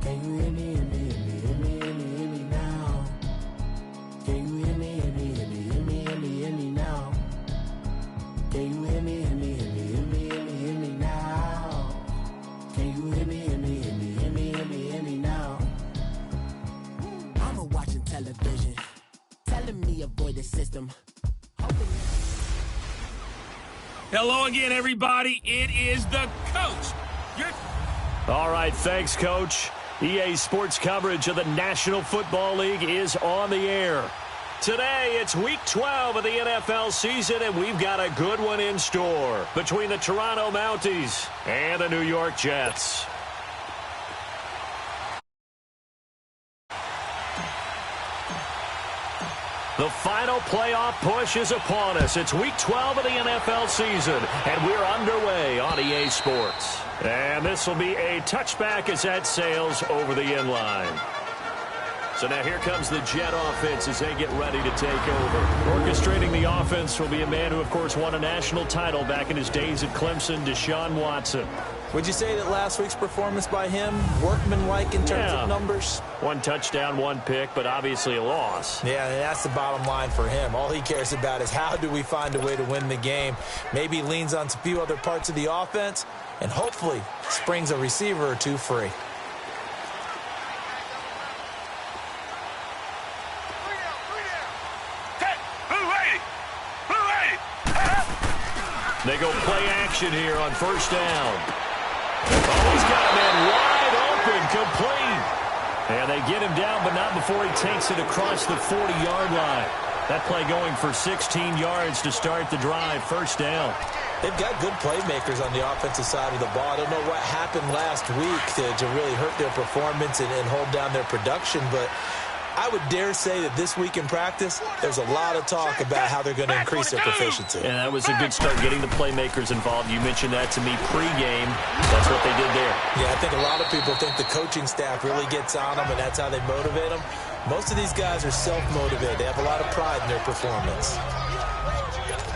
Can you hear me, hear me, hear me, hear me, hear me, hear me now? Can you hear me, hear me, hear me, hear me, hear me, hear me now? Can you hear me, hear me, hear me, hear me, hear me, hear me now? Can you hear me, hear me, hear me, hear me, hear me, hear me now? Mama watching television, telling me avoid the system. Hello again, everybody. It is the coach. All right, thanks, Coach. EA Sports coverage of the National Football League is on the air. Today, it's Week 12 of the NFL season, and we've got a good one in store between the Toronto Mounties and the New York Jets. The final playoff push is upon us. It's Week 12 of the NFL season, and we're underway on EA Sports. And this will be a touchback as that sails over the end line. So now here comes the Jet offense as they get ready to take over. Orchestrating the offense will be a man who, of course, won a national title back in his days at Clemson, Deshaun Watson. Would you say that last week's performance by him, workmanlike in terms of numbers? 1 touchdown, 1 pick, but obviously a loss. Yeah, that's the bottom line for him. All he cares about is how do we find a way to win the game. Maybe leans on a few other parts of the offense, and hopefully springs a receiver or two free. They go play action here on first down. Oh, he's got a man wide open, complete. And they get him down, but not before he takes it across the 40-yard line. That play going for 16 yards to start the drive, first down. They've got good playmakers on the offensive side of the ball. I don't know what happened last week to really hurt their performance and hold down their production, but I would dare say that this week in practice, there's a lot of talk about how they're going to increase their proficiency. And that was a good start, getting the playmakers involved. You mentioned that to me pregame. That's what they did there. Yeah, I think a lot of people think the coaching staff really gets on them, and that's how they motivate them. Most of these guys are self-motivated. They have a lot of pride in their performance.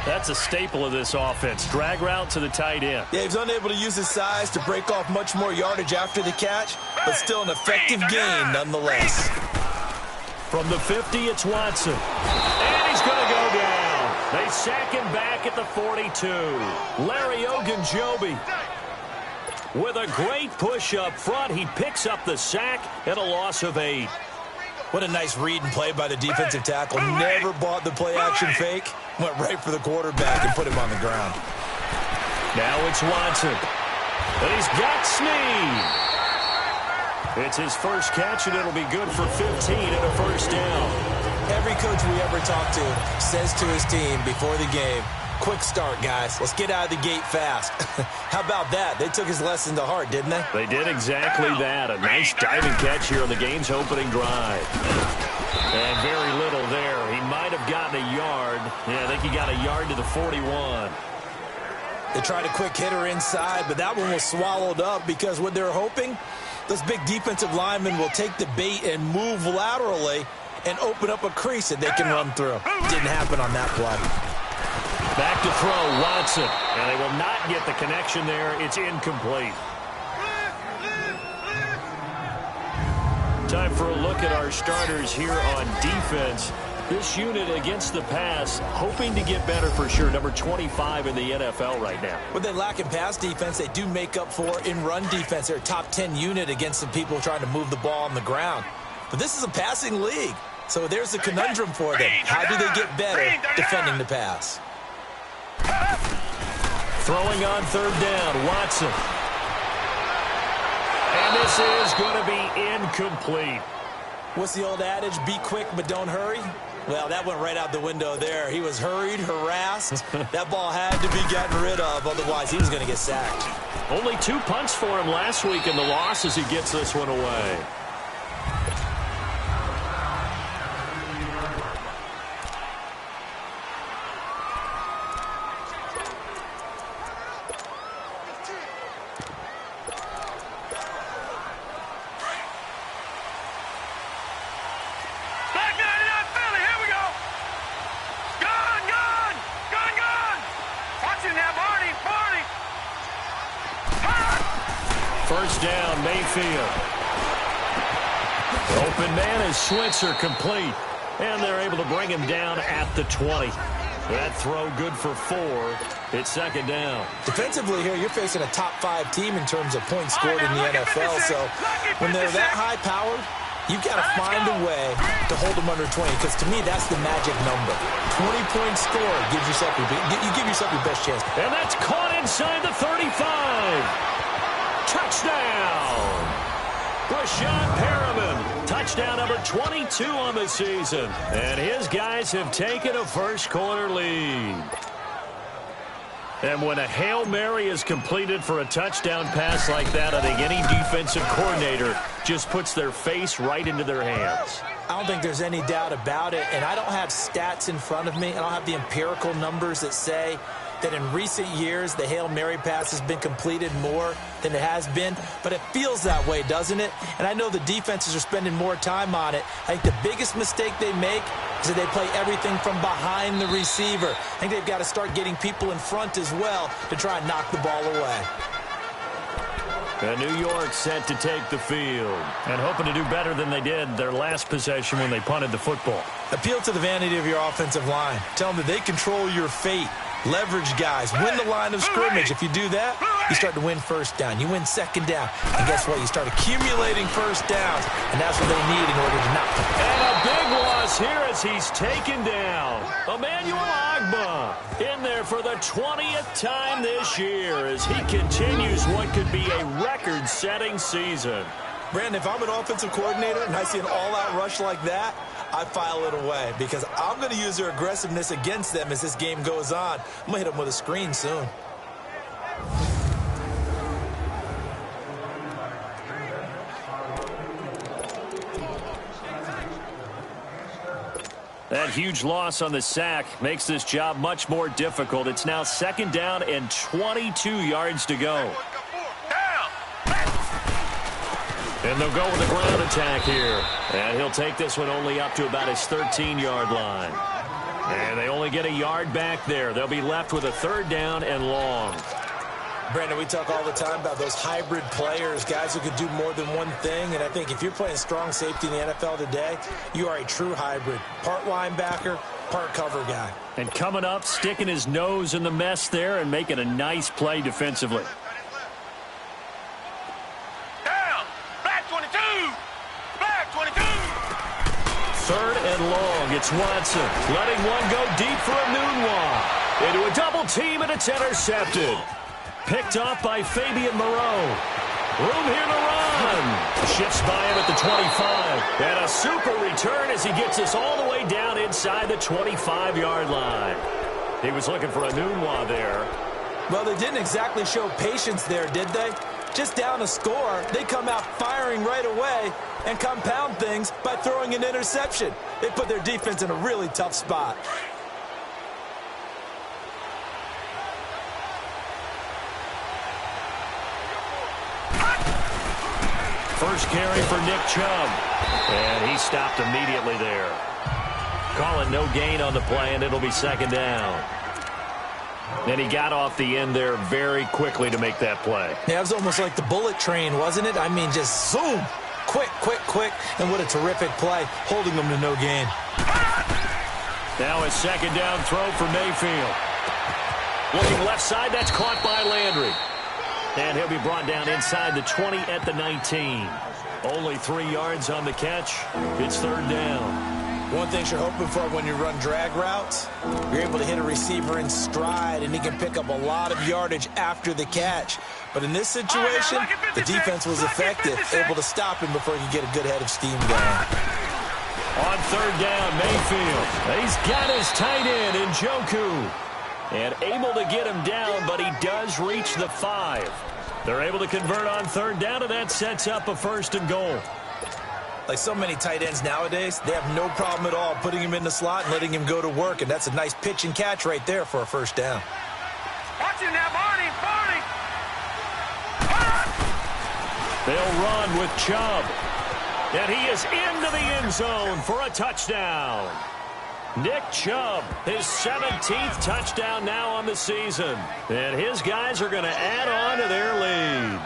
That's a staple of this offense. Drag route to the tight end. Yeah, he's unable to use his size to break off much more yardage after the catch, but still an effective gain nonetheless. From the 50, it's Watson. And he's going to go down. They sack him back at the 42. Larry Ogunjobi with a great push up front. He picks up the sack and a loss of 8. What a nice read and play by the defensive tackle. Never bought the play-action fake. Went right for the quarterback and put him on the ground. Now it's Watson. And he's got Snead. It's his first catch, and it'll be good for 15 and a first down. Every coach we ever talk to says to his team before the game, quick start, guys. Let's get out of the gate fast. How about that? They took his lesson to heart, didn't they? They did exactly that. A nice diving catch here on the game's opening drive. And very little there. He might have gotten a yard. Yeah, I think he got a yard to the 41. They tried a quick hitter inside, but that one was swallowed up because what they're hoping, those big defensive linemen will take the bait and move laterally and open up a crease that they can run through. Didn't happen on that play. Back to throw, Watson. And they will not get the connection there. It's incomplete. Time for a look at our starters here on defense. This unit against the pass, hoping to get better for sure. Number 25 in the NFL right now. What they lack in pass defense, they do make up for in run defense. They're a top 10 unit against some people trying to move the ball on the ground. But this is a passing league. So there's the conundrum for them. How do they get better defending the pass? Throwing on third down, Watson. And this is going to be incomplete. What's the old adage? Be quick, but don't hurry. Well, that went right out the window there. He was hurried, harassed. That ball had to be gotten rid of, otherwise he was going to get sacked. Only 2 punts for him last week in the loss as he gets this one away. First down, Mayfield. Open man is Switzer complete. And they're able to bring him down at the 20. That throw good for 4. It's second down. Defensively here, you're facing a top 5 team in terms of points scored in the NFL. So when they're that high-powered, you've got to find a way to hold them under 20. Because to me, that's the magic number. 20 points scored gives yourself you give yourself your best chance. And that's caught inside the 35. Touchdown. Brashad Perriman, touchdown number 22 on the season. And his guys have taken a first-quarter lead. And when a Hail Mary is completed for a touchdown pass like that, I think any defensive coordinator just puts their face right into their hands. I don't think there's any doubt about it. And I don't have stats in front of me. I don't have the empirical numbers that say that in recent years the Hail Mary pass has been completed more than it has been, but it feels that way, doesn't it? And I know the defenses are spending more time on it. I think the biggest mistake they make is that they play everything from behind the receiver. I think they've got to start getting people in front as well to try and knock the ball away. And New York set to take the field and hoping to do better than they did their last possession when they punted the football. Appeal to the vanity of your offensive line. Tell them that they control your fate. Leverage guys. Win the line of scrimmage. If you do that, you start to win first down. You win second down. And guess what? You start accumulating first downs. And that's what they need in order to knock them. And a big loss here as he's taken down. Emmanuel Ogbah in there for the 20th time this year as he continues what could be a record-setting season. Brandon, if I'm an offensive coordinator and I see an all-out rush like that, I file it away because I'm going to use their aggressiveness against them as this game goes on. I'm going to hit them with a screen soon. That huge loss on the sack makes this job much more difficult. It's now second down and 22 yards to go. And they'll go with the ground attack here. And he'll take this one only up to about his 13-yard line. And they only get a yard back there. They'll be left with a third down and long. Brandon, we talk all the time about those hybrid players, guys who could do more than one thing. And I think if you're playing strong safety in the NFL today, you are a true hybrid. Part linebacker, part cover guy. And coming up, sticking his nose in the mess there and making a nice play defensively. Third and long. It's Watson letting one go deep for a Nunwa. Into a double team, and it's intercepted. Picked off by Fabian Moreau. Room here to run. Shifts by him at the 25. And a super return as he gets us all the way down inside the 25-yard line. He was looking for a Nunwa there. Well, they didn't exactly show patience there, did they? Just down a score, they come out firing right away and compound things by throwing an interception. They put their defense in a really tough spot. First carry for Nick Chubb. And he stopped immediately there. Call it no gain on the play, and it'll be second down. And he got off the end there very quickly to make that play. Yeah, it was almost like the bullet train, wasn't it? I mean, just zoom. Quick, quick, quick. And what a terrific play, holding them to no gain. Now a second down throw for Mayfield. Looking left side, that's caught by Landry. And he'll be brought down inside the 20 at the 19. Only 3 yards on the catch. It's third down. One thing you're hoping for when you run drag routes, you're able to hit a receiver in stride, and he can pick up a lot of yardage after the catch. But in this situation, the defense was effective, able to stop him before he could get a good head of steam going. On third down, Mayfield. He's got his tight end in Njoku. And able to get him down, but he does reach the 5. They're able to convert on third down, and that sets up a first and goal. Like so many tight ends nowadays, they have no problem at all putting him in the slot and letting him go to work, and that's a nice pitch and catch right there for a first down. Watch him now, Barney. They'll run with Chubb. And he is into the end zone for a touchdown. Nick Chubb, his 17th touchdown now on the season. And his guys are going to add on to their lead.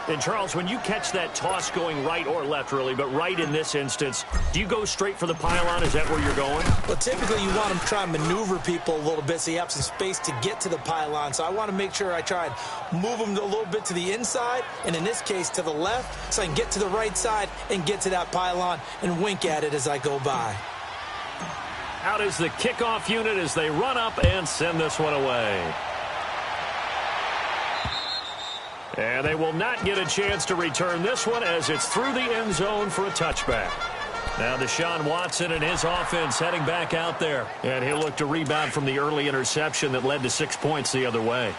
And, Charles, when you catch that toss going right or left, really, but right in this instance, do you go straight for the pylon? Is that where you're going? Well, typically you want to try and maneuver people a little bit so you have some space to get to the pylon. So I want to make sure I try and move them a little bit to the inside, and in this case to the left, so I can get to the right side and get to that pylon and wink at it as I go by. Out is the kickoff unit as they run up and send this one away. And they will not get a chance to return this one as it's through the end zone for a touchback. Now Deshaun Watson and his offense heading back out there. And he'll look to rebound from the early interception that led to 6 points the other way.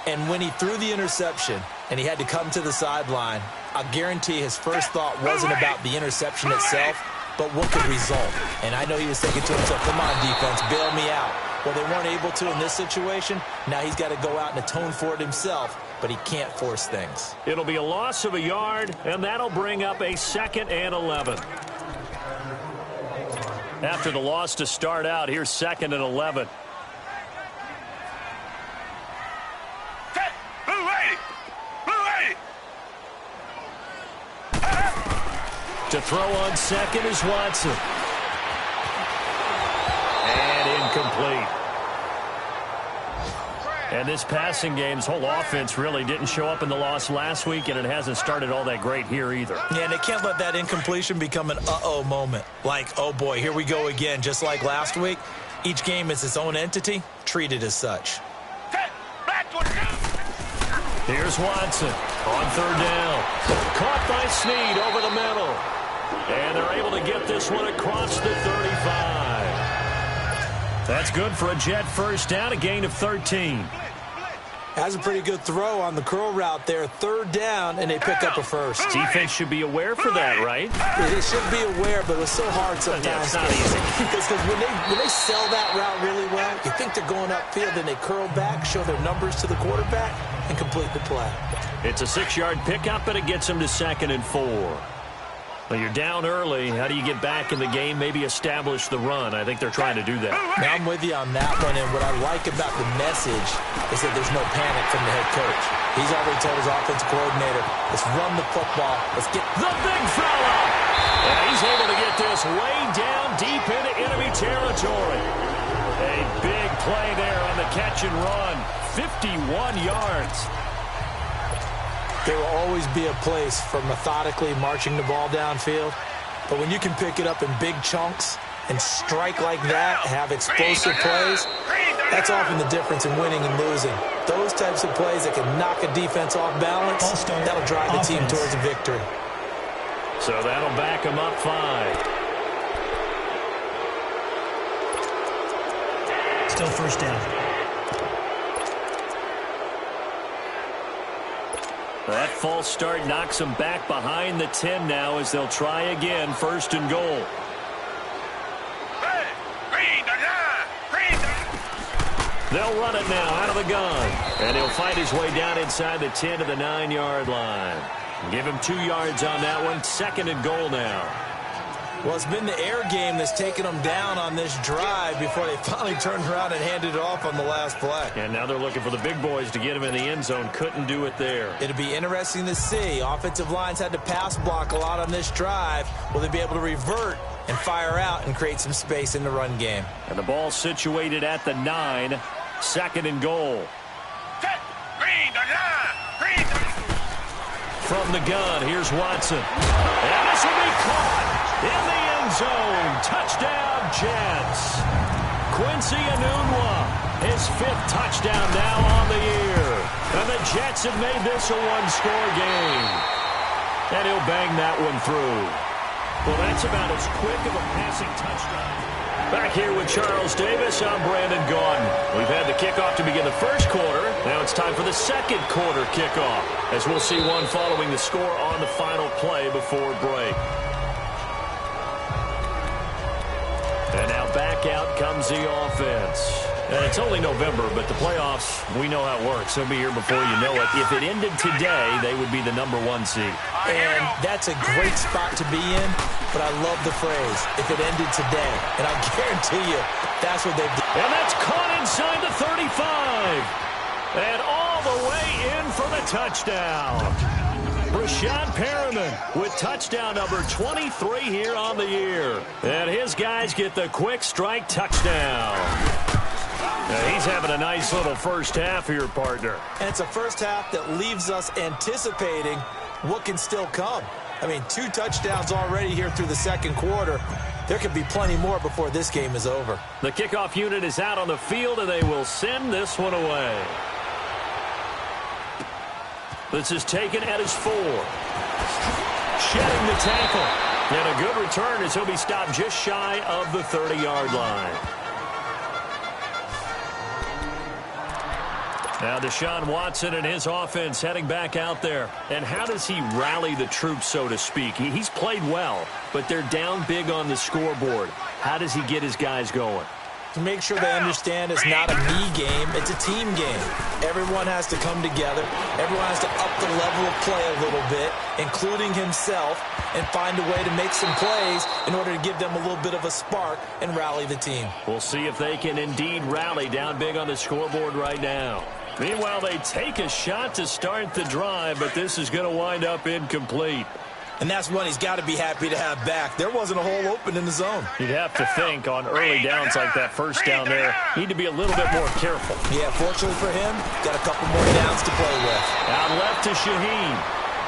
And when he threw the interception and he had to come to the sideline, I guarantee his first thought wasn't about the interception itself, but what could result. And I know he was thinking to himself, come on, defense, bail me out. Well, they weren't able to in this situation. Now he's got to go out and atone for it himself, but he can't force things. It'll be a loss of a yard, and that'll bring up a 2nd and 11. After the loss to start out, here's 2nd and 11. To throw on 2nd is Watson. And incomplete. And this passing game's whole offense really didn't show up in the loss last week, and it hasn't started all that great here either. Yeah, and they can't let that incompletion become an uh-oh moment. Like, oh boy, here we go again. Just like last week, each game is its own entity, treated as such. Here's Watson on 3rd down. Caught by Snead over the middle. And they're able to get this one across the 35. That's good for a Jet first down, a gain of 13. That's a pretty good throw on the curl route there. 3rd down, and they pick up a first. Defense should be aware for that, right? Yeah, they should be aware, but it's so hard sometimes. Yeah, it's not easy. Because when they sell that route really well, you think they're going upfield, and they curl back, show their numbers to the quarterback, and complete the play. It's a 6-yard pickup, but it gets them to 2nd and 4. Well, you're down early. How do you get back in the game, maybe establish the run? I think they're trying to do that. Now I'm with you on that one, and what I like about the message is that there's no panic from the head coach. He's already told his offensive coordinator, let's run the football. Let's get the big fella. And he's able to get this way down deep into enemy territory. A big play there on the catch and run. 51 yards. There will always be a place for methodically marching the ball downfield. But when you can pick it up in big chunks and strike like that, have explosive plays, that's often the difference in winning and losing. Those types of plays that can knock a defense off balance, that'll drive the team towards a victory. So that'll back them up 5. Still first down. That false start knocks them back behind the 10 now as they'll try again, 1st and goal. They'll run it now out of the gun. And he'll fight his way down inside the 10 to the 9-yard line. Give him 2 yards on that one, 2nd and goal now. Well, it's been the air game that's taken them down on this drive before they finally turned around and handed it off on the last play. And now they're looking for the big boys to get him in the end zone. Couldn't do it there. It'll be interesting to see. Offensive lines had to pass block a lot on this drive. Will they be able to revert and fire out and create some space in the run game? And the ball situated at the 9, 2nd and goal. From the gun, here's Watson. And this will be caught in the end zone. Touchdown, Jets. Quincy Enunwa, his 5th touchdown now on the year. And the Jets have made this a one-score game. And he'll bang that one through. Well, that's about as quick of a passing touchdown. Back here with Charles Davis, I'm Brandon Gaudin. We've had the kickoff to begin the first quarter. Now it's time for the second quarter kickoff, as we'll see one following the score on the final play before break. And now back out comes the offense. And it's only November, but the playoffs, we know how it works. They'll be here before you know it. If it ended today, they would be the #1 seed. And that's a great spot to be in, but I love the phrase, if it ended today. And I guarantee you, that's what they've done. And that's caught inside the 35. And all the way in for the touchdown. Brashad Perriman with touchdown number 23 here on the year. And his guys get the quick strike touchdown. Now he's having a nice little first half here, partner. And it's a first half that leaves us anticipating what can still come. I mean, 2 touchdowns already here through the second quarter. There could be plenty more before this game is over. The kickoff unit is out on the field, and they will send this one away. This is taken at his 4. Shedding the tackle. And a good return as he'll be stopped just shy of the 30-yard line. Now Deshaun Watson and his offense heading back out there. And how does he rally the troops, so to speak? He's played well, but they're down big on the scoreboard. How does he get his guys going? To make sure they understand it's not a me game, it's a team game. Everyone has to come together. Everyone has to up the level of play a little bit, including himself, and find a way to make some plays in order to give them a little bit of a spark and rally the team. We'll see if they can indeed rally down big on the scoreboard right now. Meanwhile, they take a shot to start the drive, but this is going to wind up incomplete. And that's one he's got to be happy to have back. There wasn't a hole open in the zone. You'd have to think on early downs like that first down there, need to be a little bit more careful. Yeah, fortunately for him, got a couple more downs to play with. Out left to Shaheen.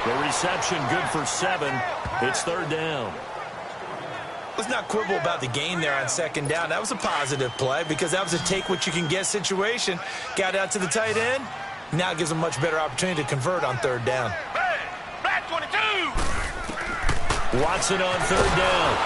The reception good for 7. It's 3rd down. Let's not quibble about the gain there on 2nd down. That was a positive play because that was a take-what-you-can-get situation. Got out to the tight end. Now it gives him a much better opportunity to convert on 3rd down. Back 22. Watson on 3rd down.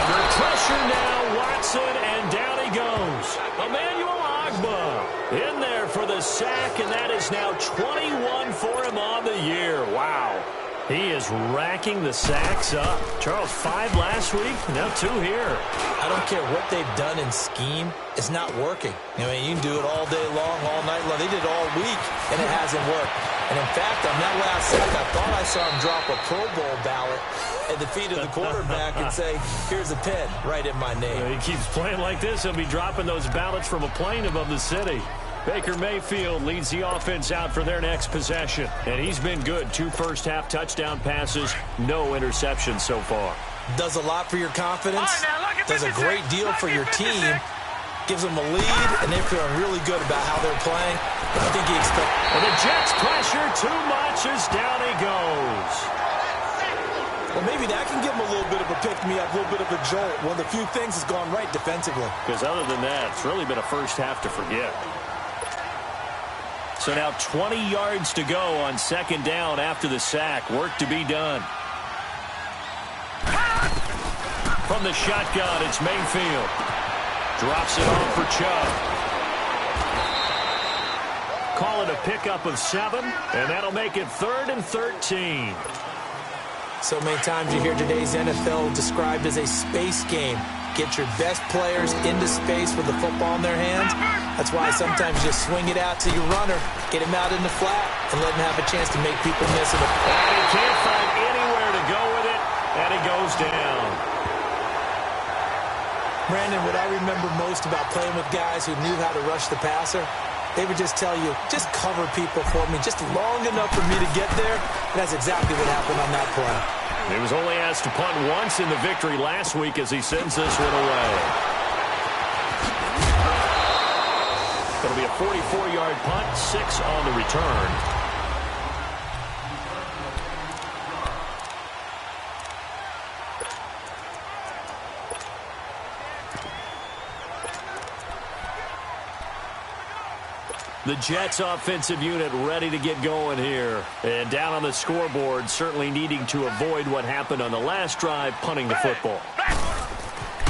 Under pressure now, Watson, and down he goes. Emmanuel Ogbah in there for the sack, and that is now 21 for him on the year. Wow. He is racking the sacks up. Charles, 5 last week, now 2 here. I don't care what they've done in scheme. It's not working. I mean, you can do it all day long, all night long. They did it all week, and it hasn't worked. And, in fact, on that last sack, I thought I saw him drop a Pro Bowl ballot at the feet of the quarterback and say, here's a pen right in my name. He keeps playing like this. He'll be dropping those ballots from a plane above the city. Baker Mayfield leads the offense out for their next possession. And he's been good. 2 first-half touchdown passes, no interceptions so far. Does a lot for your confidence. Does a great deal for your team. Gives them a lead, and they're feeling really good about how they're playing. I think he expects. Well, the Jets pressure too much as down he goes. Well, maybe that can give him a little bit of a pick-me-up, a little bit of a jolt. One of the few things has gone right defensively. Because other than that, it's really been a first half to forget. So now 20 yards to go on 2nd down after the sack. Work to be done. From the shotgun, it's Mayfield. Drops it off for Chubb. Call it a pickup of 7, and that'll make it 3rd and 13. So many times you hear today's NFL described as a space game. Get your best players into space with the football in their hands. That's why sometimes you swing it out to your runner, get him out in the flat, and let him have a chance to make people miss it. And he can't find anywhere to go with it, and he goes down. Brandon, what I remember most about playing with guys who knew how to rush the passer, they would just tell you, just cover people for me, just long enough for me to get there. And that's exactly what happened on that play. He was only asked to punt once in the victory last week as he sends this one away. It'll be a 44-yard punt, 6 on the return. The Jets offensive unit ready to get going here. And down on the scoreboard, certainly needing to avoid what happened on the last drive, punting the football.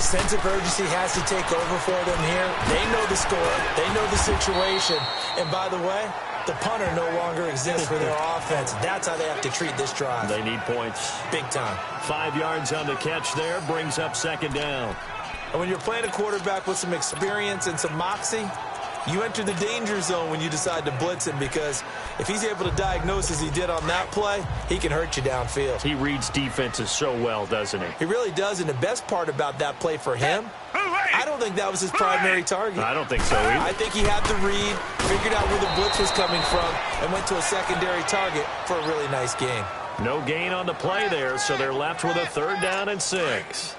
Sense of urgency has to take over for them here. They know the score. They know the situation. And by the way, the punter no longer exists for their offense. That's how they have to treat this drive. They need points. Big time. 5 yards on the catch there, brings up 2nd down. And when you're playing a quarterback with some experience and some moxie, you enter the danger zone when you decide to blitz him, because if he's able to diagnose as he did on that play, he can hurt you downfield. He reads defenses so well, doesn't he? He really does, and the best part about that play for him, I don't think that was his primary target. I don't think so either. I think he had the read, figured out where the blitz was coming from, and went to a secondary target for a really nice game. No gain on the play there, so they're left with a 3rd down and 6.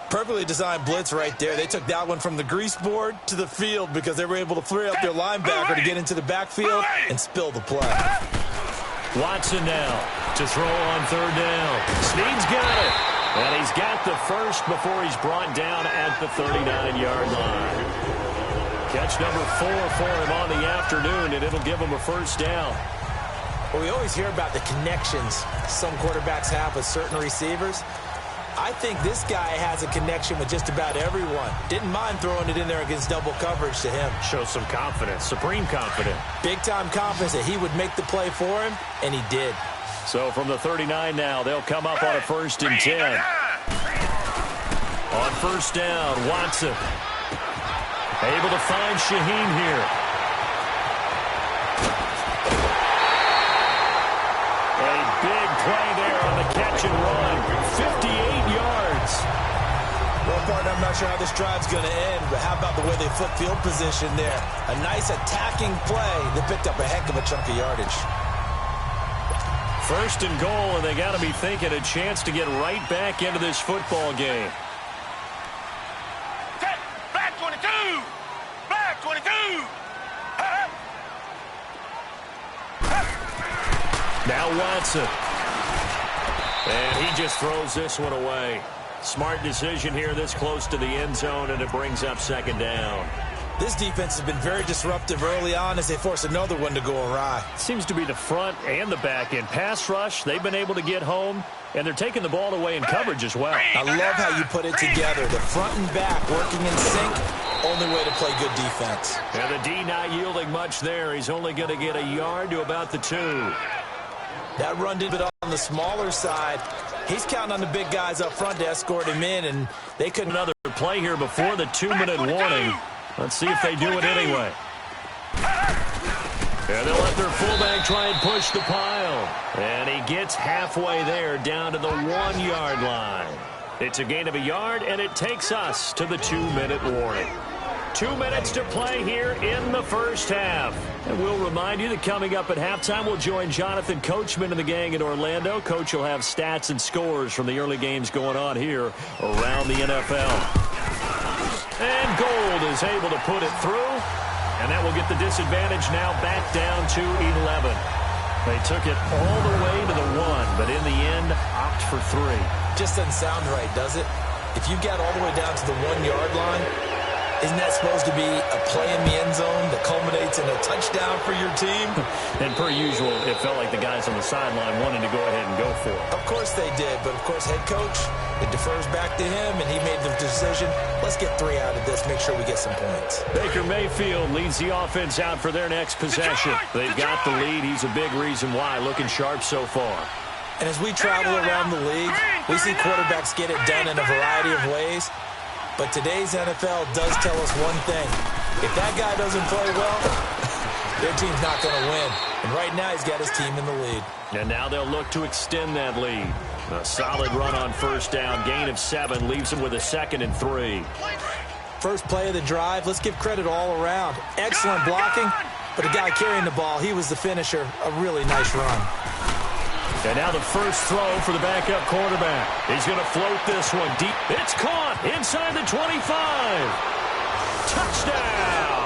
Perfectly designed blitz right there. They took that one from the grease board to the field because they were able to free up their linebacker to get into the backfield and spill the play. Watson now to throw on 3rd down. Snead's got it. And he's got the first before he's brought down at the 39-yard line. Catch number 4 for him on the afternoon, and it'll give him a 1st down. Well, we always hear about the connections some quarterbacks have with certain receivers. I think this guy has a connection with just about everyone. Didn't mind throwing it in there against double coverage to him. Shows some confidence, supreme confidence. Big-time confidence that he would make the play for him, and he did. So from the 39 now, they'll come up on a 1st and 10. On 1st down, Watson. Able to find Shaheen here. A big play there on the catch and run. 58 yards. Well, partner, I'm not sure how this drive's going to end, but how about the way they flip field position there? A nice attacking play that picked up a heck of a chunk of yardage. 1st and goal, and they got to be thinking a chance to get right back into this football game. Back 22! Back 22! Now Watson. And he just throws this one away. Smart decision here this close to the end zone, and it brings up 2nd down. This defense has been very disruptive early on as they force another one to go awry. Seems to be the front and the back end. Pass rush, they've been able to get home, and they're taking the ball away in coverage as well. I love how you put it together. The front and back working in sync. Only way to play good defense. And the D not yielding much there. He's only going to get a yard to about the 2. That run did it on the smaller side. He's counting on the big guys up front to escort him in, and they couldn't. Another play here before the 2-minute warning. Let's see if they do it anyway. And they'll let their fullback try and push the pile. And he gets halfway there down to the 1-yard line. It's a gain of a yard, and it takes us to the 2-minute warning. 2 minutes to play here in the first half. And we'll remind you that coming up at halftime, we'll join Jonathan Coachman and the gang in Orlando. Coach will have stats and scores from the early games going on here around the NFL. And Gold is able to put it through. And that will get the disadvantage now back down to 11. They took it all the way to the 1, but in the end, opt for 3. Just doesn't sound right, does it? If you get all the way down to the 1-yard line, isn't that supposed to be a play in the end zone that culminates in a touchdown for your team? And per usual, it felt like the guys on the sideline wanted to go ahead and go for it. Of course they did, but of course head coach, it defers back to him, and he made the decision, let's get 3 out of this, make sure we get some points. Baker Mayfield leads the offense out for their next possession. They've got the lead. He's a big reason why, looking sharp so far. And as we travel around the league, we see quarterbacks get it done in a variety of ways. But today's NFL does tell us one thing. If that guy doesn't play well, their team's not going to win. And right now he's got his team in the lead. And now they'll look to extend that lead. A solid run on first down. Gain of 7 leaves them with a 2nd and 3. First play of the drive, let's give credit all around. Excellent blocking, but the guy carrying the ball, he was the finisher. A really nice run. And now the first throw for the backup quarterback. He's going to float this one deep. It's caught inside the 25. Touchdown!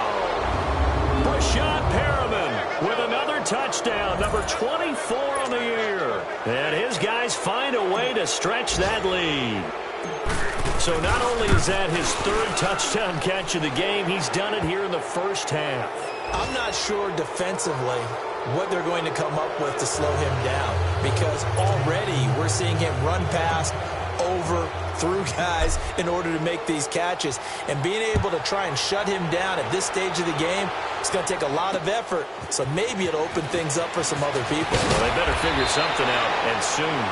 Rashad Perriman with another touchdown, number 24 on the year. And his guys find a way to stretch that lead. So not only is that his 3rd touchdown catch of the game, he's done it here in the first half. I'm not sure defensively what they're going to come up with to slow him down, because already we're seeing him run past, over, through guys in order to make these catches. And being able to try and shut him down at this stage of the game, it's going to take a lot of effort. So maybe it'll open things up for some other people. Well, they better figure something out, and soon.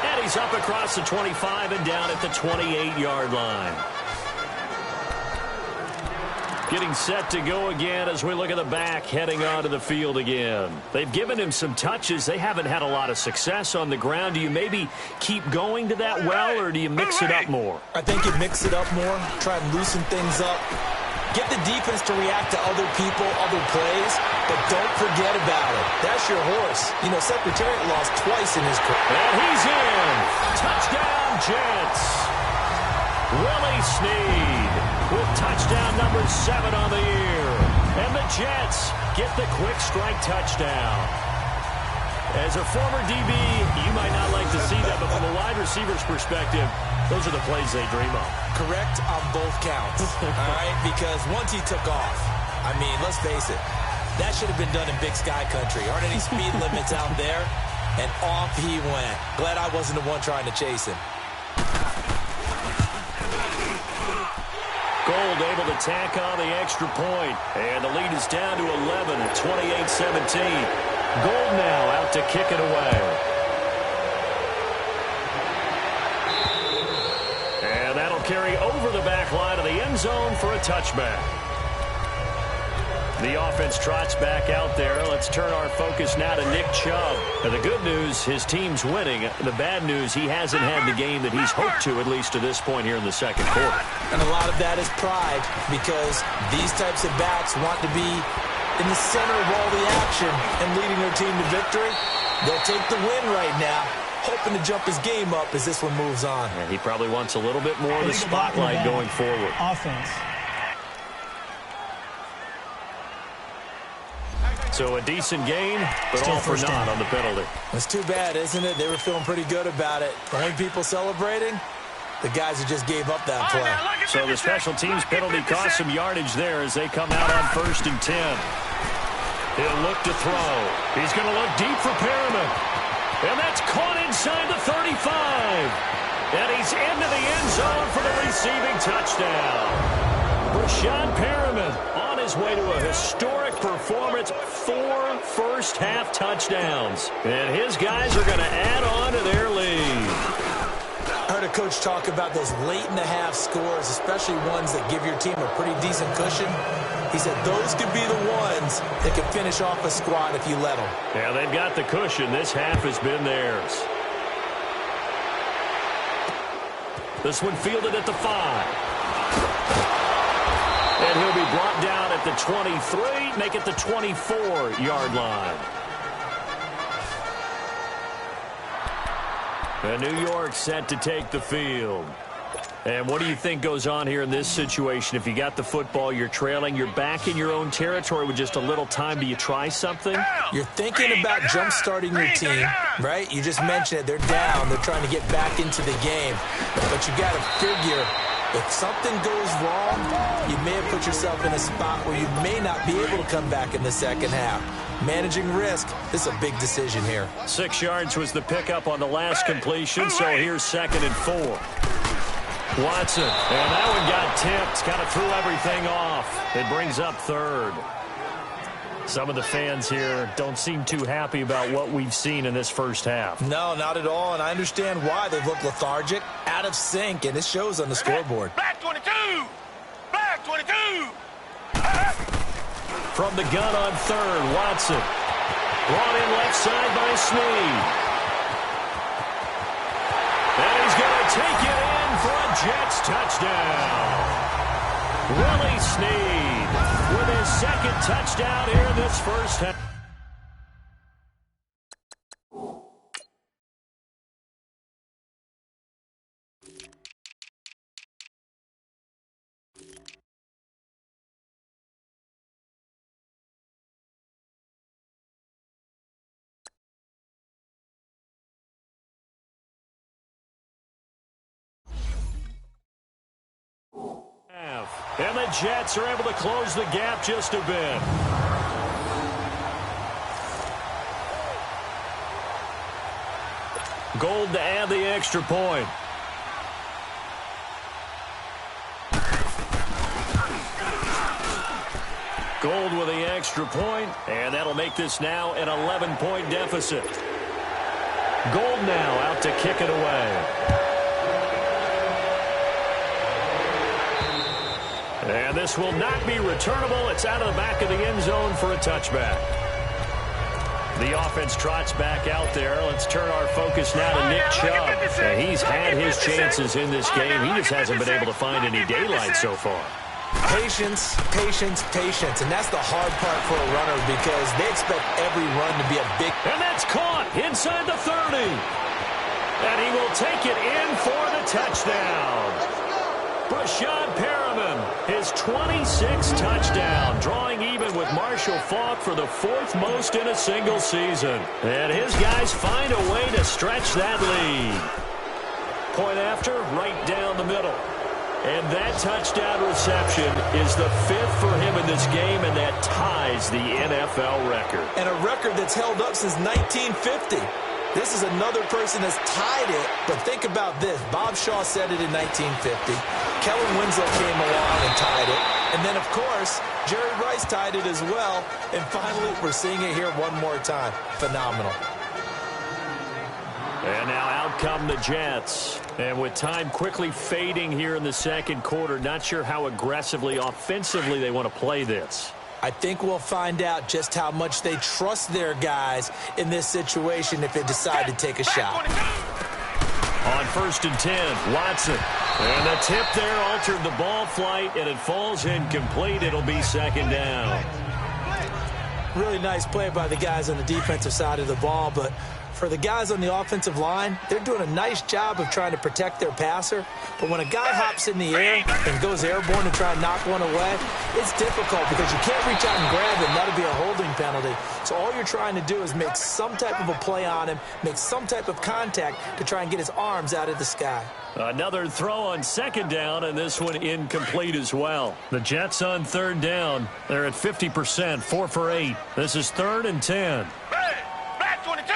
And he's up across the 25 and down at the 28-yard line. Getting set to go again as we look at the back, heading onto the field again. They've given him some touches. They haven't had a lot of success on the ground. Do you maybe keep going to that well, or do you mix it up more? I think you mix it up more, try and loosen things up. Get the defense to react to other people, other plays, but don't forget about it. That's your horse. You know, Secretariat lost twice in his career. And he's in. Touchdown, Jets. Willie Snead with touchdown number 7 on the year. And the Jets get the quick strike touchdown. As a former DB, you might not like to see that, but from a wide receiver's perspective, those are the plays they dream of. Correct on both counts, all right? Because once he took off, I mean, let's face it, that should have been done in Big Sky Country. Aren't any speed limits out there? And off he went. Glad I wasn't the one trying to chase him. Gold able to tack on the extra point. And the lead is down to 11 at 28-17. Gold now out to kick it away. And that'll carry over the back line of the end zone for a touchback. The offense trots back out there. Let's turn our focus now to Nick Chubb. And the good news, his team's winning. The bad news, he hasn't had the game that he's hoped to, at least to this point here in the second quarter. And a lot of that is pride, because these types of backs want to be in the center of all the action and leading their team to victory. They'll take the win right now, hoping to jump his game up as this one moves on. And he probably wants a little bit more of the spotlight going forward. Offense. So a decent gain, but Still all for first naught down on the penalty. It's too bad, isn't it? They were feeling pretty good about it. The only people celebrating, the guys who just gave up that play. So the special teams penalty cost some yardage there as they come out on 1st and 10. He'll look to throw. He's going to look deep for Perriman. And that's caught inside the 35. And he's into the end zone for the receiving touchdown. Rashad Perriman on his way to a historic performance, 4 first-half touchdowns. And his guys are going to add on to their lead. I heard a coach talk about those late-in-the-half scores, especially ones that give your team a pretty decent cushion. He said those could be the ones that can finish off a squad if you let them. Yeah, they've got the cushion. This half has been theirs. This one fielded at the 5. And he'll be brought down at the 23, make it the 24-yard line. And New York set to take the field. And what do you think goes on here in this situation? If you got the football, you're trailing, you're back in your own territory with just a little time. Do you try something? You're thinking about jump-starting your team, right? You just mentioned it. They're down. They're trying to get back into the game. But you got to figure, if something goes wrong, you may have put yourself in a spot where you may not be able to come back in the second half. Managing risk, this is a big decision here. 6 yards was the pickup on the last completion, so here's 2nd and 4. Watson, and that one got tipped, kind of threw everything off. It brings up 3rd. Some of the fans here don't seem too happy about what we've seen in this first half. No, not at all, and I understand why. They look lethargic, out of sync, and it shows on the scoreboard. Black 22! Black 22! From the gun on 3rd, Watson. Brought in left side by Snead. And he's going to take it in for a Jets touchdown. Willie Snead with his 2nd touchdown here in this first half. And the Jets are able to close the gap just a bit. Gold to add the extra point. Gold with the extra point, and that'll make this now an 11-point deficit. Gold now out to kick it away. And this will not be returnable. It's out of the back of the end zone for a touchback. The offense trots back out there. Let's turn our focus now to Nick Chubb. And he's had his chances in this game. He just hasn't been able to find any daylight so far. Patience, patience, patience. And that's the hard part for a runner because they expect every run to be a big... And that's caught inside the 30. And he will take it in for the touchdown. Brashad Perriman, his 26th touchdown, drawing even with Marshall Faulk for the 4th most in a single season. And his guys find a way to stretch that lead. Point after, right down the middle. And that touchdown reception is the 5th for him in this game, and that ties the NFL record. And a record that's held up since 1950. This is another person that's tied it, but think about this. Bob Shaw said it in 1950. Kellen Winslow came along and tied it. And then, of course, Jerry Rice tied it as well. And finally, we're seeing it here one more time. Phenomenal. And now out come the Jets. And with time quickly fading here in the second quarter, not sure how aggressively, offensively they want to play this. I think we'll find out just how much they trust their guys in this situation if they decide to take a shot. On 1st and 10, Watson. And the tip there altered the ball flight, and it falls incomplete. It'll be 2nd down. Really nice play by the guys on the defensive side of the ball, but for the guys on the offensive line, they're doing a nice job of trying to protect their passer. But when a guy hops in the air and goes airborne to try and knock one away, it's difficult because you can't reach out and grab him. That'll be a holding penalty. So all you're trying to do is make some type of a play on him, make some type of contact to try and get his arms out of the sky. Another throw on 2nd down, and this one incomplete as well. The Jets on 3rd down. They're at 50%, 4 for 8. This is 3rd and 10. Back 22.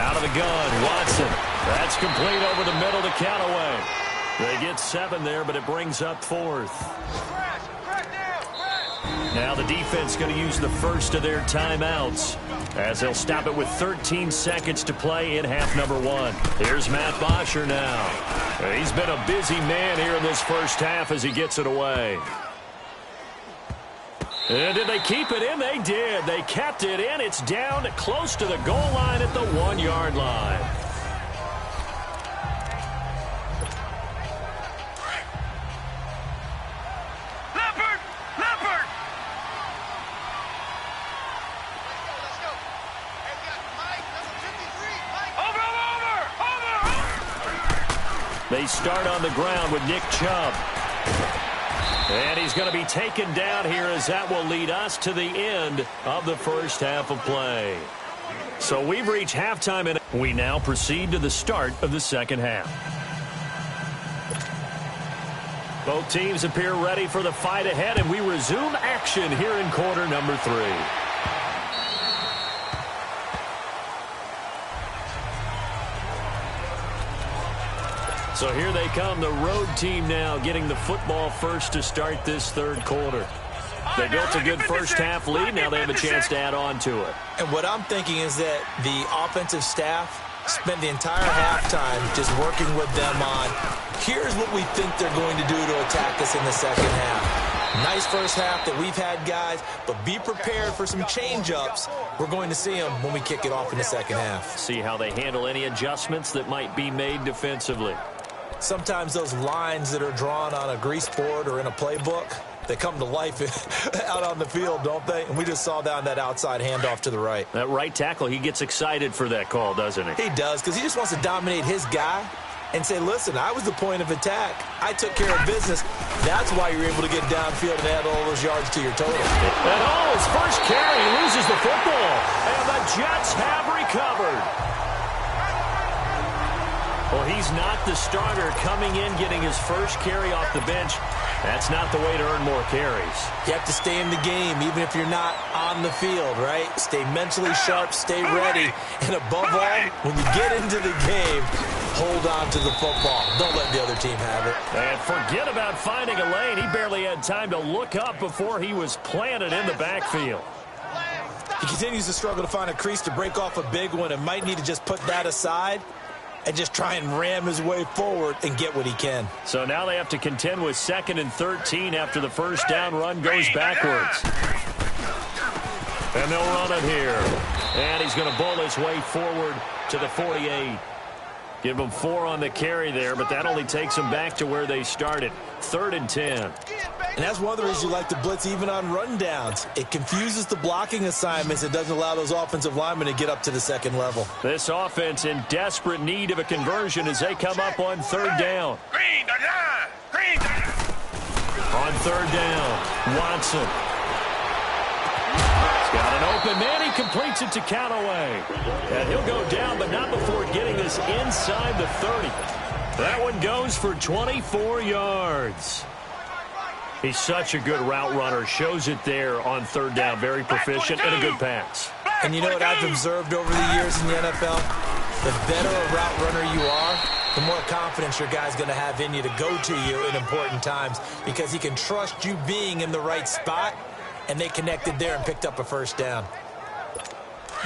Out of the gun, Watson. That's complete over the middle to Callaway. They get 7 there, but it brings up 4th. Now the defense going to use the first of their timeouts as they'll stop it with 13 seconds to play in half number 1. Here's Matt Bosher now. He's been a busy man here in this first half as he gets it away. And did they keep it in? They did. They kept it in. It's down close to the goal line at the 1-yard line. Leopard! Leopard! Over! They start on the ground with Nick Chubb. And he's going to be taken down here as that will lead us to the end of the first half of play. So we've reached halftime, and we now proceed to the start of the second half. Both teams appear ready for the fight ahead, and we resume action here in quarter number 3. So here they come, the road team now getting the football first to start this third quarter. They built a good first half lead. Now they have a chance to add on to it. And what I'm thinking is that the offensive staff spent the entire halftime just working with them on, here's what we think they're going to do to attack us in the second half. Nice first half that we've had, guys, but be prepared for some change-ups. We're going to see them when we kick it off in the second half. See how they handle any adjustments that might be made defensively. Sometimes those lines that are drawn on a grease board or in a playbook, they come to life out on the field, don't they? And we just saw down that outside handoff to the right. That right tackle, he gets excited for that call, doesn't he? He does, because he just wants to dominate his guy and say, listen, I was the point of attack. I took care of business. That's why you're able to get downfield and add all those yards to your total. And his first carry, he loses the football. And the Jets have recovered. Well, he's not the starter coming in, getting his first carry off the bench. That's not the way to earn more carries. You have to stay in the game, even if you're not on the field, right? Stay mentally sharp, stay ready. And above all, when you get into the game, hold on to the football. Don't let the other team have it. And forget about finding a lane. He barely had time to look up before he was planted in the backfield. He continues to struggle to find a crease to break off a big one and might need to just put that aside and just try and ram his way forward and get what he can. So now they have to contend with 2nd and 13 after the first down run goes backwards. And they'll run it here. And he's going to bowl his way forward to the 48. Give them 4 on the carry there, but that only takes them back to where they started. 3rd and 10. And that's one of the reasons you like to blitz even on rundowns. It confuses the blocking assignments. It doesn't allow those offensive linemen to get up to the second level. This offense in desperate need of a conversion as they come up on 3rd down. On 3rd down, Watson. He's got an open man. He completes it to Callaway. And he'll go down, but not before getting this inside the 30. That one goes for 24 yards. He's such a good route runner. Shows it there on 3rd down. Very proficient and a good pass. And you know what I've observed over the years in the NFL? The better a route runner you are, the more confidence your guy's going to have in you to go to you in important times because he can trust you being in the right spot, and they connected there and picked up a 1st down.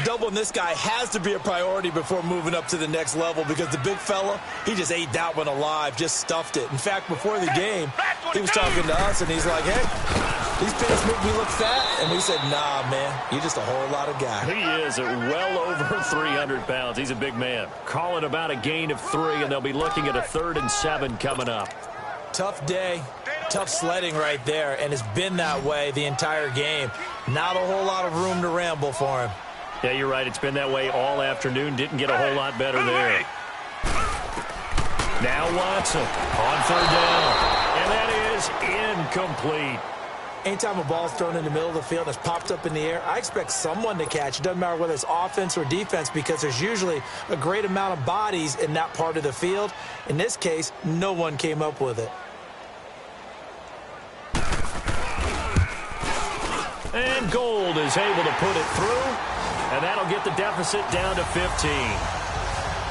Doubling this guy has to be a priority before moving up to the next level because the big fella, he just ate that one alive, just stuffed it. In fact, before the game, he was talking to us, and he's like, hey, these pants make me look fat. And we said, nah, man, you're just a whole lot of guy. He is at well over 300 pounds. He's a big man. Calling about a gain of 3, and they'll be looking at a 3rd and 7 coming up. Tough day, tough sledding right there, and it's been that way the entire game. Not a whole lot of room to ramble for him. Yeah, you're right. It's been that way all afternoon. Didn't get a whole lot better there. Now Watson on 3rd down. And that is incomplete. Anytime a ball's thrown in the middle of the field and it's popped up in the air, I expect someone to catch. It doesn't matter whether it's offense or defense because there's usually a great amount of bodies in that part of the field. In this case, no one came up with it. And Gold is able to put it through. And that'll get the deficit down to 15.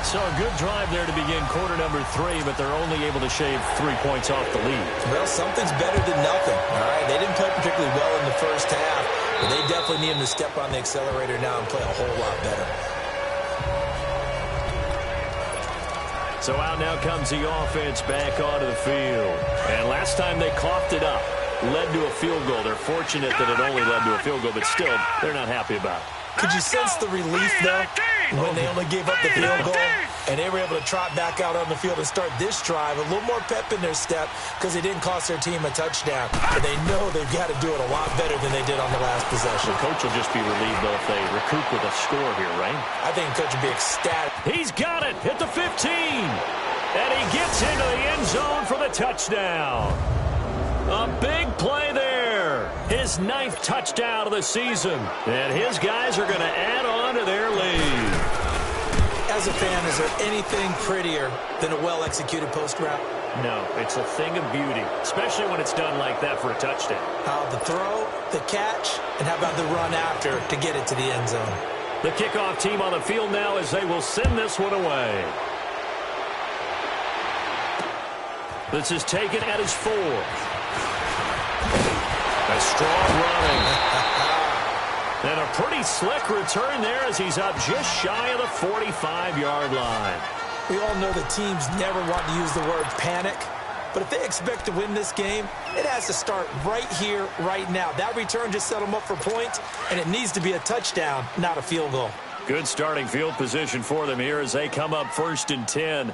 So a good drive there to begin quarter number 3, but they're only able to shave 3 points off the lead. Well, something's better than nothing. All right, they didn't play particularly well in the first half, but they definitely need him to step on the accelerator now and play a whole lot better. So out now comes the offense back onto the field. And last time they coughed it up, led to a field goal. They're fortunate that it only led to a field goal, but still, they're not happy about it. Could you sense the relief, though, when they only gave up the field goal and they were able to trot back out on the field and start this drive, a little more pep in their step because they didn't cost their team a touchdown. But they know they've got to do it a lot better than they did on the last possession. The coach will just be relieved, though, if they recoup with a score here, right? I think the coach will be ecstatic. He's got it at the 15. And he gets into the end zone for the touchdown. A big play there. His 9th touchdown of the season. And his guys are going to add on to their lead. As a fan, is there anything prettier than a well-executed post route? No, it's a thing of beauty, especially when it's done like that for a touchdown. How the throw, the catch, and how about the run after to get it to the end zone? The kickoff team on the field now as they will send this one away. This is taken at his 4. A strong running. And a pretty slick return there as he's up just shy of the 45-yard line. We all know the teams never want to use the word panic, but if they expect to win this game, it has to start right here, right now. That return just set them up for points, and it needs to be a touchdown, not a field goal. Good starting field position for them here as they come up 1st and 10.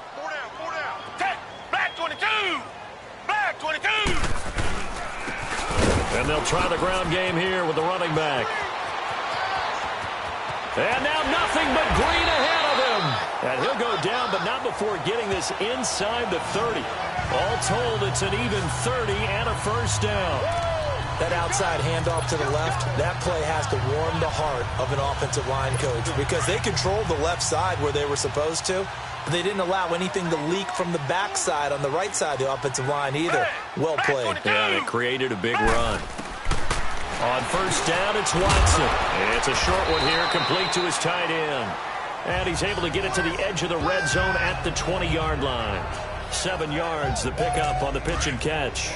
4 down. Take. Black 22. Black 22. And they'll try the ground game here with the running back. And now nothing but green ahead of him. And he'll go down, but not before getting this inside the 30. All told, it's an even 30 and a 1st down. That outside handoff to the left, that play has to warm the heart of an offensive line coach because they controlled the left side where they were supposed to. But they didn't allow anything to leak from the backside on the right side of the offensive line either. Well played. Yeah, they created a big run. On 1st down, it's Watson. It's a short one here, complete to his tight end. And he's able to get it to the edge of the red zone at the 20-yard line. 7 yards, the pickup on the pitch and catch.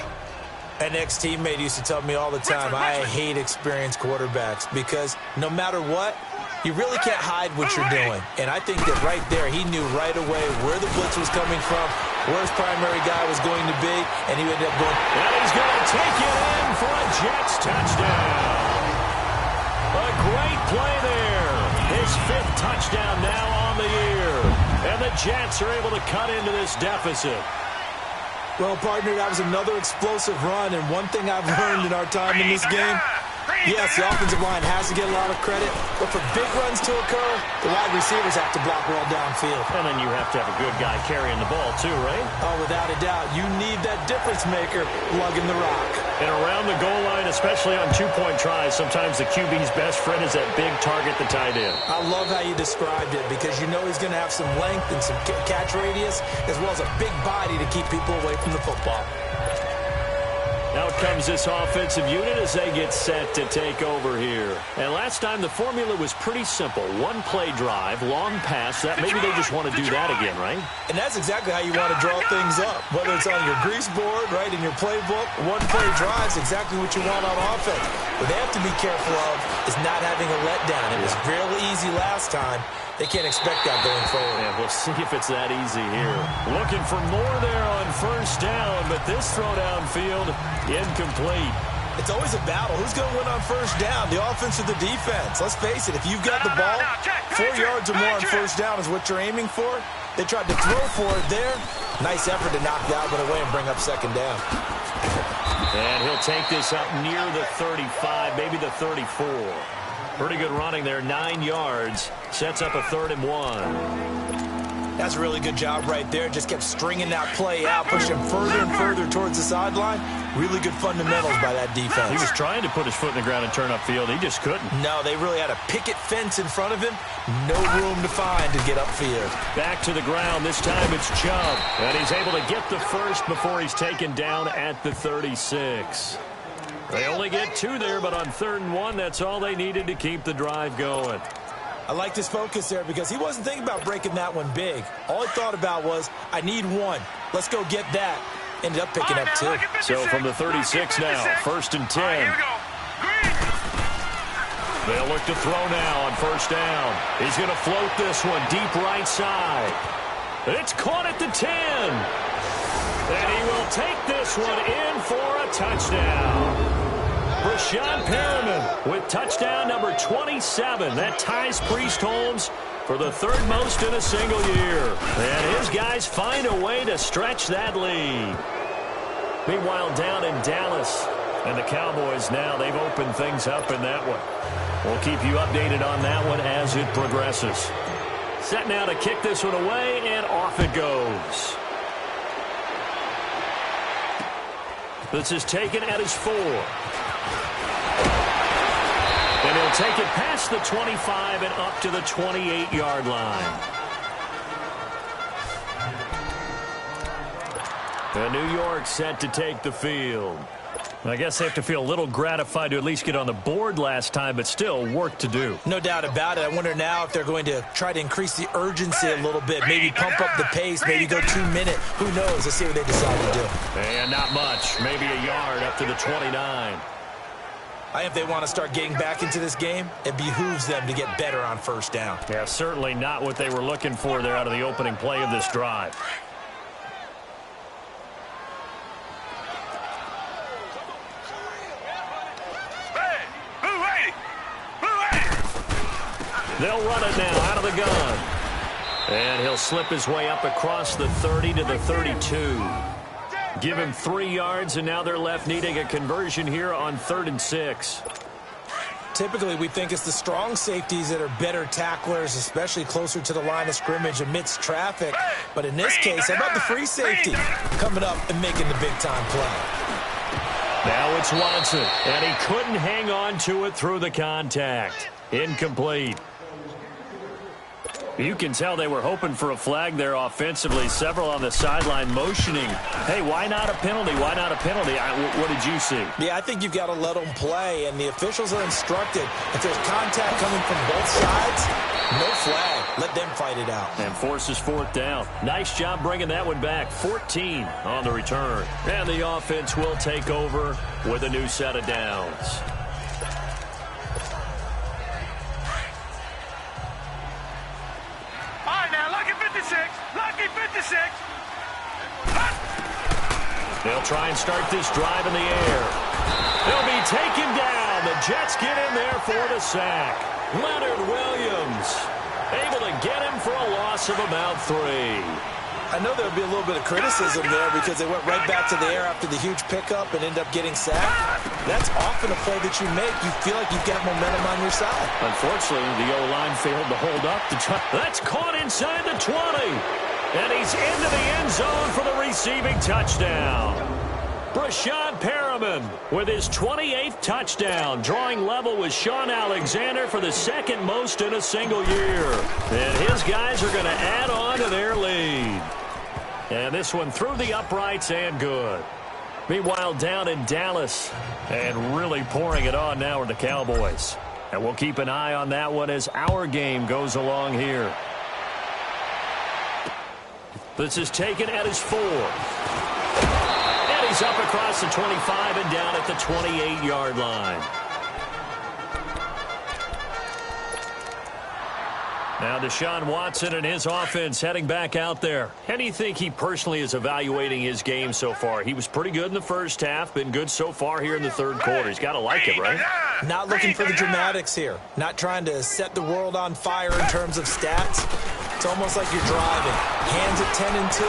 An ex-teammate used to tell me all the time, I hate experienced quarterbacks because no matter what, you really can't hide what you're doing. And I think that right there, he knew right away where the blitz was coming from, where his primary guy was going to be, and he ended up going. And he's going to take it in for a Jets touchdown. A great play there. His 5th touchdown now on the year. And the Jets are able to cut into this deficit. Well, partner, that was another explosive run, and one thing I've learned in our time in this game, yes, the offensive line has to get a lot of credit, but for big runs to occur, the wide receivers have to block well downfield. And then you have to have a good guy carrying the ball too, right? Oh, without a doubt. You need that difference maker lugging the rock. And around the goal line, especially on two-point tries, sometimes the QB's best friend is that big target, the tight end. I love how you described it because you know he's going to have some length and some catch radius as well as a big body to keep people away from the football. Out comes this offensive unit as they get set to take over here. And last time the formula was pretty simple. One play drive, long pass. That maybe they just want to do that again, right? And that's exactly how you want to draw things up. Whether it's on your grease board, right, in your playbook, one play drive is exactly what you want on offense. What they have to be careful of is not having a letdown. It was fairly easy last time. They can't expect that going forward. Yeah, we'll see if it's that easy here. Looking for more there on first down, but this throw downfield, incomplete. It's always a battle. Who's going to win on first down, the offense or the defense? Let's face it, if you've got the ball, 4 yards or more on first down is what you're aiming for. They tried to throw for it there. Nice effort to knock that one away and bring up second down. And he'll take this up near the 35, maybe the 34. Pretty good running there, 9 yards. Sets up a 3rd and 1. That's a really good job right there. Just kept stringing that play out, pushing further and further towards the sideline. Really good fundamentals by that defense. He was trying to put his foot in the ground and turn upfield. He just couldn't. No, they really had a picket fence in front of him. No room to find to get upfield. Back to the ground. This time it's Chubb. And he's able to get the first before he's taken down at the 36. They only get 2 there, but on 3rd and 1, that's all they needed to keep the drive going. I liked his focus there because he wasn't thinking about breaking that one big. All he thought about was, I need 1. Let's go get that. Ended up picking up 2. So from the 36 now, 1st and 10. They'll look to throw now on first down. He's going to float this one deep right side. It's caught at the 10. And he will take this one in for a touchdown. Rashawn Perriman with touchdown number 27. That ties Priest Holmes for the 3rd most in a single year. And his guys find a way to stretch that lead. Meanwhile, down in Dallas, and the Cowboys now, they've opened things up in that one. We'll keep you updated on that one as it progresses. Set now to kick this one away, and off it goes. This is taken at his 4. And he'll take it past the 25 and up to the 28-yard line. And New York set to take the field. I guess they have to feel a little gratified to at least get on the board last time, but still work to do. No doubt about it. I wonder now if they're going to try to increase the urgency a little bit, maybe pump up the pace, maybe go 2 minutes. Who knows? Let's see what they decide to do. And not much. Maybe a yard up to the 29. If they want to start getting back into this game, it behooves them to get better on first down. Yeah, certainly not what they were looking for there out of the opening play of this drive. They'll run it now out of the gun. And he'll slip his way up across the 30 to the 32. Give him 3 yards, and now they're left needing a conversion here on 3rd and 6. Typically, we think it's the strong safeties that are better tacklers, especially closer to the line of scrimmage amidst traffic. But in this case, how about the free safety coming up and making the big-time play? Now it's Watson, and he couldn't hang on to it through the contact. Incomplete. You can tell they were hoping for a flag there offensively. Several on the sideline motioning. Hey, why not a penalty? Why not a penalty? What did you see? Yeah, I think you've got to let them play, and the officials are instructed. If there's contact coming from both sides, no flag. Let them fight it out. And forces 4th down. Nice job bringing that one back. 14 on the return. And the offense will take over with a new set of downs. Lucky 56. They'll try and start this drive in the air. They'll be taken down. The Jets get in there for the sack. Leonard Williams able to get him for a loss of about 3. I know there would be a little bit of criticism there because they went right back to the air after the huge pickup and end up getting sacked. That's often a play that you make. You feel like you've got momentum on your side. Unfortunately, the O-line failed to hold up. That's caught inside the 20. And he's into the end zone for the receiving touchdown. Brashad Perriman with his 28th touchdown, drawing level with Sean Alexander for the second most in a single year. And his guys are going to add on to their lead. And this one through the uprights and good. Meanwhile, down in Dallas, and really pouring it on now are the Cowboys. And we'll keep an eye on that one as our game goes along here. This is taken at his 4. And he's up across the 25 and down at the 28-yard line. Now Deshaun Watson and his offense heading back out there. How do you think he personally is evaluating his game so far? He was pretty good in the first half, been good so far here in the third quarter. He's got to like it, right? Not looking for the dramatics here. Not trying to set the world on fire in terms of stats. It's almost like you're driving. Hands at 10 and 2,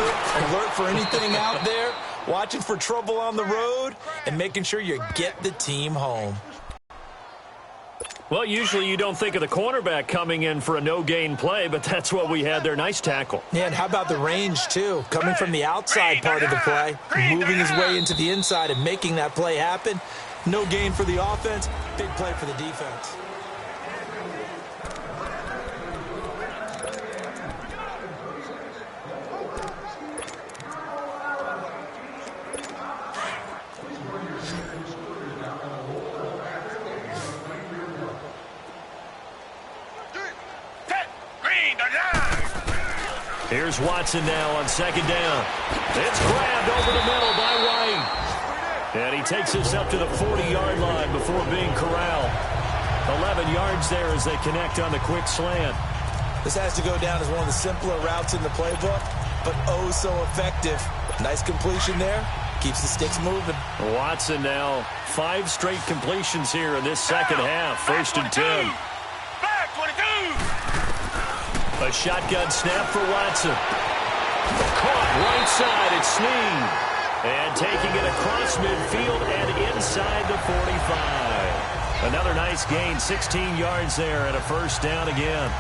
alert for anything out there, watching for trouble on the road, and making sure you get the team home. Well, usually you don't think of the cornerback coming in for a no-gain play, but that's what we had there. Nice tackle. Yeah, and how about the range, too? Coming from the outside part of the play, moving his way into the inside and making that play happen. No gain for the offense, big play for the defense. Here's Watson now on second down. It's grabbed over the middle by White. And he takes this up to the 40-yard line before being corralled. 11 yards there as they connect on the quick slant. This has to go down as one of the simpler routes in the playbook, but oh so effective. Nice completion there. Keeps the sticks moving. Watson now 5 straight completions here in this second half. 1st and 10. Back 22. A shotgun snap for Watson. Caught right side. It's Snead. And taking it across midfield and inside the 45. Another nice gain. 16 yards there and a first down again.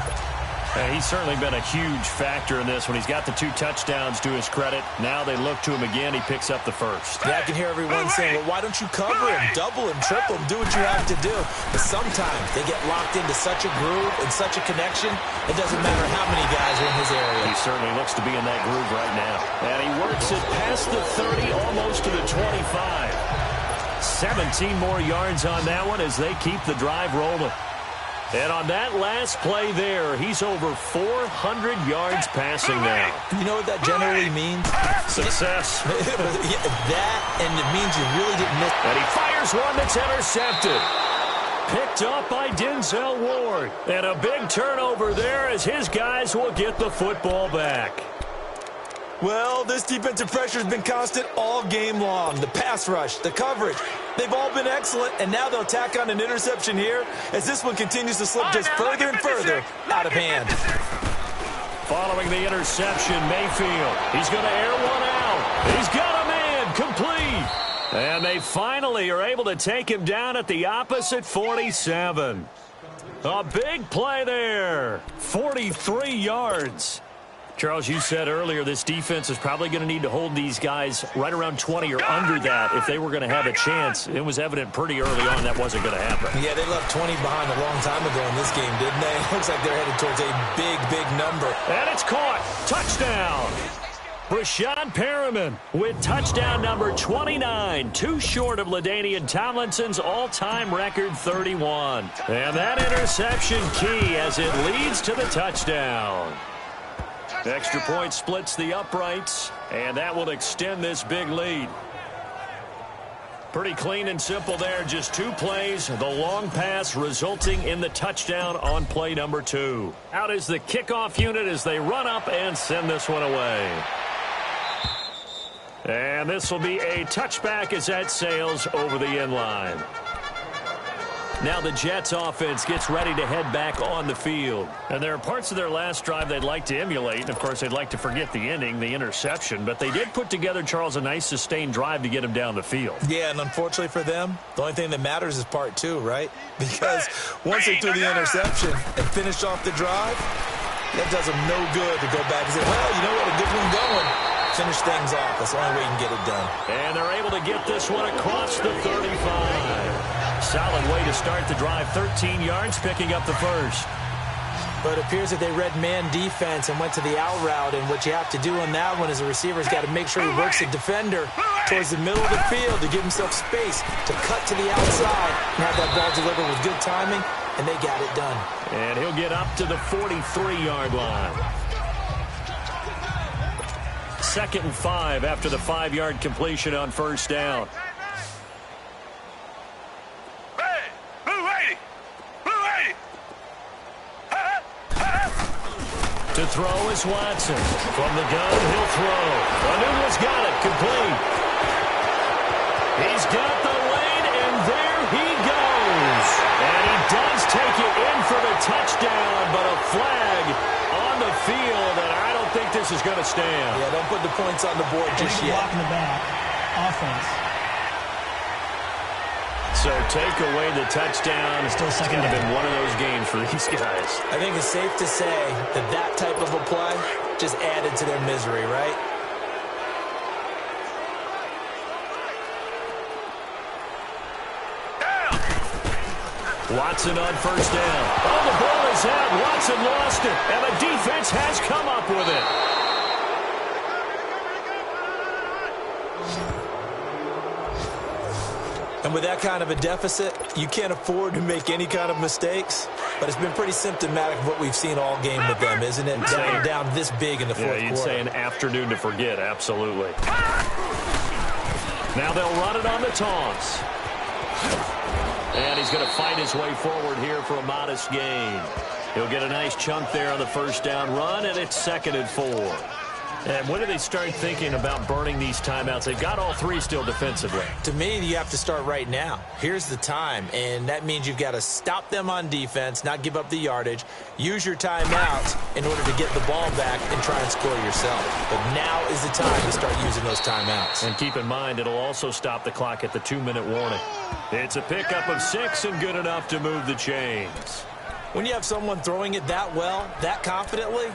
He's certainly been a huge factor in this one. He's got the 2 touchdowns to his credit. Now they look to him again. He picks up the first. Yeah, I can hear everyone saying, well, why don't you cover him, double him, triple him, do what you have to do. But sometimes they get locked into such a groove and such a connection, it doesn't matter how many guys are in his area. He certainly looks to be in that groove right now. And he works it past the 30, almost to the 25. 17 more yards on that one as they keep the drive rolling. And on that last play there, he's over 400 yards passing now. You know what that generally means? Success. That, and it means you really didn't miss. And he fires one that's intercepted. Picked up by Denzel Ward. And a big turnover there as his guys will get the football back. Well, this defensive pressure has been constant all game long. The pass rush, the coverage, they've all been excellent, and now they'll tack on an interception here as this one continues to slip just further and further out of hand. Following the interception, Mayfield. He's going to air one out. He's got a man complete. And they finally are able to take him down at the opposite 47. A big play there. 43 yards. Charles, you said earlier this defense is probably going to need to hold these guys right around 20 or under that if they were going to have a chance. It was evident pretty early on that wasn't going to happen. Yeah, they left 20 behind a long time ago in this game, didn't they? It looks like they're headed towards a big, big number. And it's caught. Touchdown. Brashad Perriman with touchdown number 29, 2 short of LaDainian Tomlinson's all-time record 31. And that interception key as it leads to the touchdown. Extra point splits the uprights, and that will extend this big lead. Pretty clean and simple there. Just 2 plays. The long pass resulting in the touchdown on play number 2. Out is the kickoff unit as they run up and send this one away. And this will be a touchback as that sails over the end line. Now the Jets offense gets ready to head back on the field. And there are parts of their last drive they'd like to emulate. And, of course, they'd like to forget the ending, the interception. But they did put together, Charles, a nice sustained drive to get him down the field. Yeah, and unfortunately for them, the only thing that matters is part two, right? Because once they threw the interception and finished off the drive, that does them no good to go back and say, well, you know what, a good one going. Finish things off. That's the only way you can get it done. And they're able to get this one across the 35. Solid way to start the drive. 13 yards, picking up the first. But it appears that they read man defense and went to the out route. And what you have to do on that one is the receiver's got to make sure he works the defender towards the middle of the field to give himself space to cut to the outside and have that ball delivered with good timing. And they got it done. And he'll get up to the 43-yard line. 2nd and 5 after the 5-yard completion on first down. To throw is Watson. From the gun, he'll throw. Anunu's got it. Complete. He's got the lane, and there he goes. And he does take it in for the touchdown, but a flag on the field, and I don't think this is going to stand. Yeah, don't put the points on the board just yet. Block in the back. Offense. So take away the touchdown. Still It's second kind of down. been one of those games for these guys. I think it's safe to say that that type of a play just added to their misery, right? Watson on first down. Oh, the ball is out. Watson lost it, and the defense has come up with it. And with that kind of a deficit, you can't afford to make any kind of mistakes. But it's been pretty symptomatic of what we've seen all game with them, isn't it? Down this big in the fourth quarter. You'd say an afternoon to forget, absolutely. Now they'll run it on the toss. And he's going to fight his way forward here for a modest gain. He'll get a nice chunk there on the first down run, and it's 2nd and 4. And when do they start thinking about burning these timeouts? They've got all three still defensively. To me, you have to start right now. Here's the time, and that means you've got to stop them on defense, not give up the yardage, use your timeouts in order to get the ball back and try and score yourself. But now is the time to start using those timeouts. And keep in mind, it'll also stop the clock at the 2-minute warning. It's a pickup of 6 and good enough to move the chains. When you have someone throwing it that well, that confidently,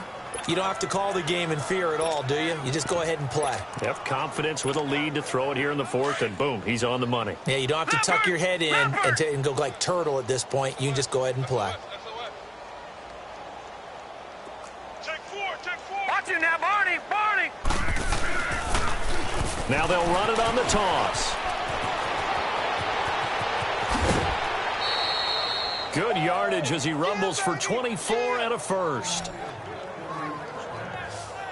you don't have to call the game in fear at all, do you? You just go ahead and play. Yep, confidence with a lead to throw it here in the fourth, and boom, he's on the money. Yeah, you don't have to tuck your head in and go like turtle at this point. You can just go ahead and play. Watch it now, Barney! Barney! Now they'll run it on the toss. Good yardage as he rumbles for 24 and a first.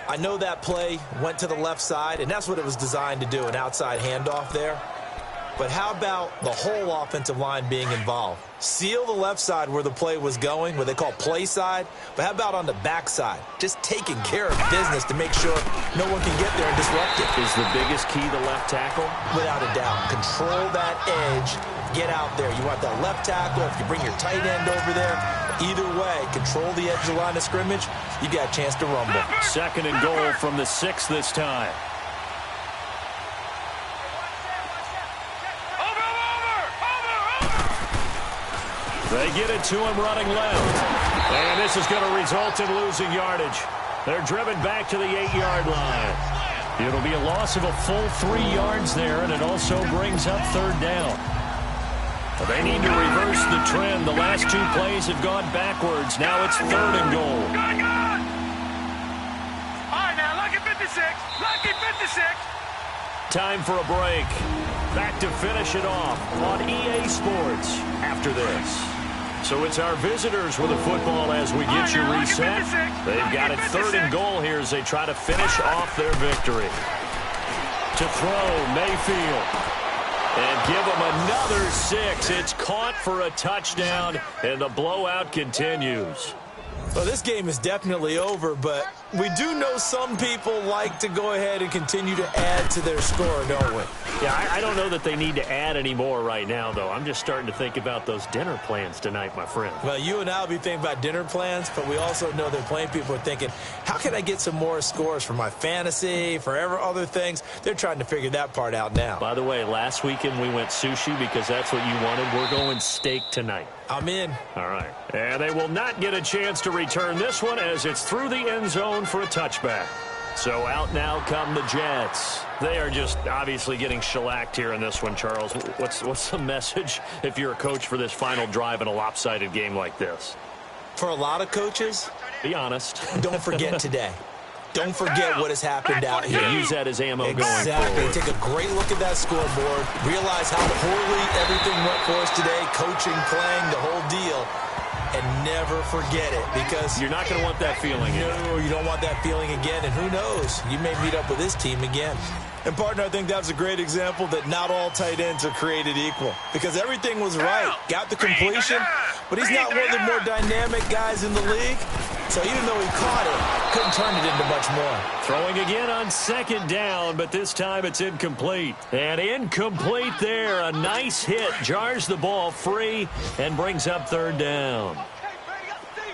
I know that play went to the left side, and that's what it was designed to do, an outside handoff there. But how about the whole offensive line being involved? Seal the left side where the play was going, what they call play side. But how about on the back side? Just taking care of business to make sure no one can get there and disrupt it. Is the biggest key the left tackle? Without a doubt. Control that edge. Get out there. You want that left tackle. If you bring your tight end over there, either way, control the edge of the line of scrimmage. You got a chance to rumble. 2nd and goal from the 6 this time. They get it to him running left. And this is going to result in losing yardage. They're driven back to the 8-yard line. It'll be a loss of a full 3 yards there, and it also brings up 3rd down. They need to reverse the trend. The last 2 plays have gone backwards. Now it's 3rd and goal. Good. All right, now, lucky 56. Lucky 56. Time for a break. Back to finish it off on EA Sports after this. So it's our visitors with the football as we get you reset. They've got it 3rd and goal here as they try to finish off their victory. To throw, Mayfield. And give them another 6. It's caught for a touchdown, and the blowout continues. Well, this game is definitely over, but we do know some people like to go ahead and continue to add to their score, don't we? Yeah, I don't know that they need to add any more right now, though. I'm just starting to think about those dinner plans tonight, my friend. Well, you and I will be thinking about dinner plans, but we also know that plenty of people are thinking, how can I get some more scores for my fantasy, for other things? They're trying to figure that part out now. By the way, last weekend we went sushi because that's what you wanted. We're going steak tonight. I'm in. All right. And they will not get a chance to return this one as it's through the end zone for a touchback. So out now come the Jets. They are just obviously getting shellacked here in this one, Charles. What's the message if you're a coach for this final drive in a lopsided game like this? For a lot of coaches, be honest. Don't forget today. Don't forget what has happened out here. Use that as ammo going forward. Exactly. Take a great look at that scoreboard. Realize how poorly everything went for us today. Coaching, playing, the whole deal. And never forget it, because you're not going to want that feeling again. No, you don't want that feeling again. And who knows? You may meet up with this team again. And, partner, I think that was a great example that not all tight ends are created equal, because everything was right. Got the completion, but he's not one of the more dynamic guys in the league. So even though he caught it, couldn't turn it into much more. Throwing again on second down, but this time it's incomplete. And incomplete there. A nice hit. Jars the ball free and brings up third down.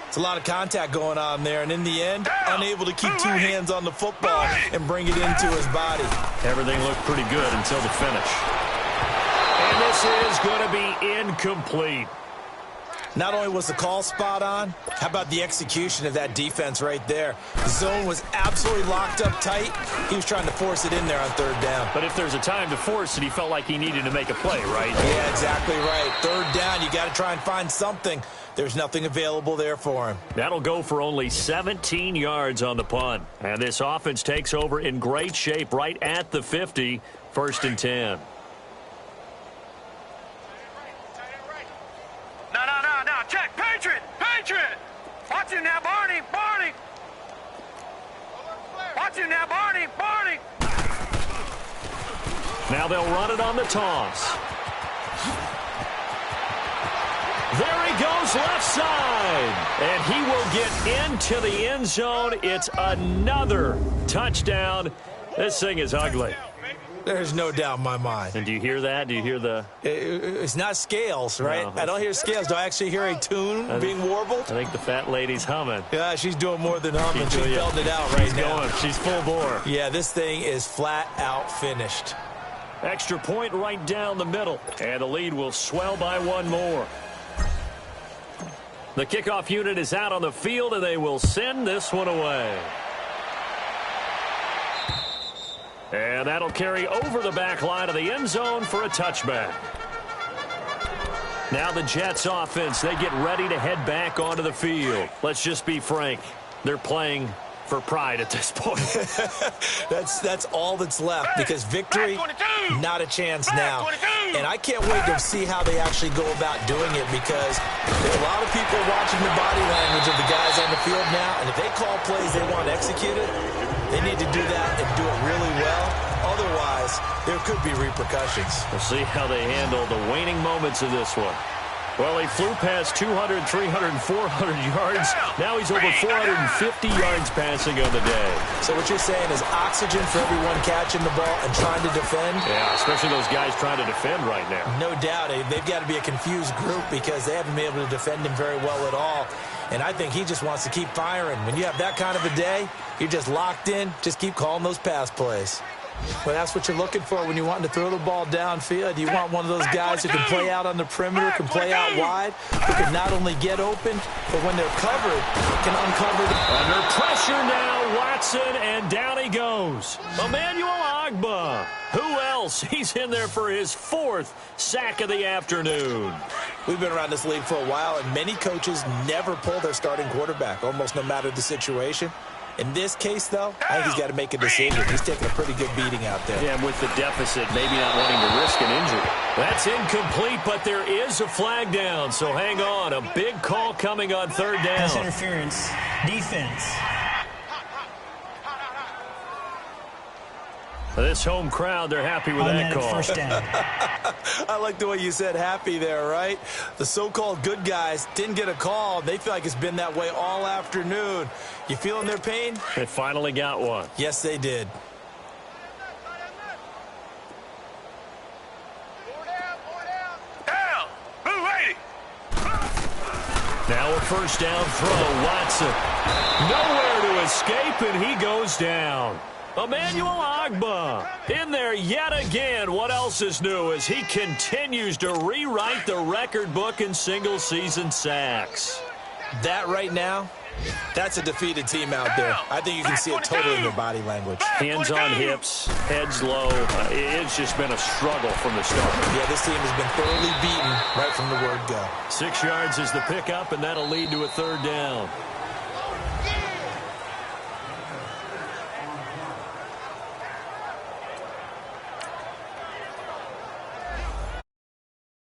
It's a lot of contact going on there, and in the end, unable to keep two hands on the football and bring it into his body. Everything looked pretty good until the finish. And this is going to be incomplete. Not only was the call spot on, how about the execution of that defense right there? The zone was absolutely locked up tight. He was trying to force it in there on third down. But if there's a time to force it, he felt like he needed to make a play, right? Yeah, exactly right. Third down, you got to try and find something. There's nothing available there for him. That'll go for only 17 yards on the punt. And this offense takes over in great shape right at the 50, 1st and 10. No, check. Patriot. Watch him now, Barney. Watch him now, Barney. Now they'll run it on the toss. There he goes left side. And he will get into the end zone. It's another touchdown. This thing is ugly. There's no doubt in my mind. And do you hear that? Do you hear the... It's not scales, right? No. I don't hear scales. Do I actually hear a tune being warbled? I think the fat lady's humming. Yeah, she's doing more than humming. She's belted it out right now. She's full bore. Yeah, this thing is flat out finished. Extra point right down the middle. And the lead will swell by one more. The kickoff unit is out on the field, and they will send this one away. And that'll carry over the back line of the end zone for a touchback. Now the Jets offense, they get ready to head back onto the field. Let's just be frank. They're playing for pride at this point. That's all that's left, because victory, not a chance now. And I can't wait to see how they actually go about doing it, because there are a lot of people watching the body language of the guys on the field now, and if they call plays they want executed, they need to do that and do it really well. Otherwise, there could be repercussions. We'll see how they handle the waning moments of this one. Well, he flew past 200, 300, 400 yards. Now he's over 450 yards passing on the day. So what you're saying is oxygen for everyone catching the ball and trying to defend? Yeah, especially those guys trying to defend right now. No doubt. They've got to be a confused group, because they haven't been able to defend him very well at all. And I think he just wants to keep firing. When you have that kind of a day, you're just locked in. Just keep calling those pass plays. Well, that's what you're looking for when you're wanting to throw the ball downfield. You want one of those guys who can play out on the perimeter, can play out wide, who can not only get open, but when they're covered, can uncover them. Under pressure now, Watson, and down he goes. Emmanuel Ogbah. Who else? He's in there for his 4th sack of the afternoon. We've been around this league for a while, and many coaches never pull their starting quarterback, almost no matter the situation. In this case, though, I think he's got to make a decision. He's taking a pretty good beating out there. Yeah, and with the deficit, maybe not wanting to risk an injury. That's incomplete, but there is a flag down, so hang on. A big call coming on third down. Pass interference. Defense. This home crowd, they're happy with that call. First down. I like the way you said happy there, right? The so-called good guys didn't get a call. They feel like it's been that way all afternoon. You feeling their pain? They finally got one. Yes, they did. Down. Move 80. Now a first down throw. Watson. Nowhere to escape, and he goes down. Emmanuel Ogbah in there yet again. What else is new as he continues to rewrite the record book in single-season sacks? That right now, that's a defeated team out there. I think you can see it totally in their body language. Hands on hips, heads low. It's just been a struggle from the start. Yeah, this team has been thoroughly beaten right from the word go. 6 yards is the pickup, and that'll lead to a third down.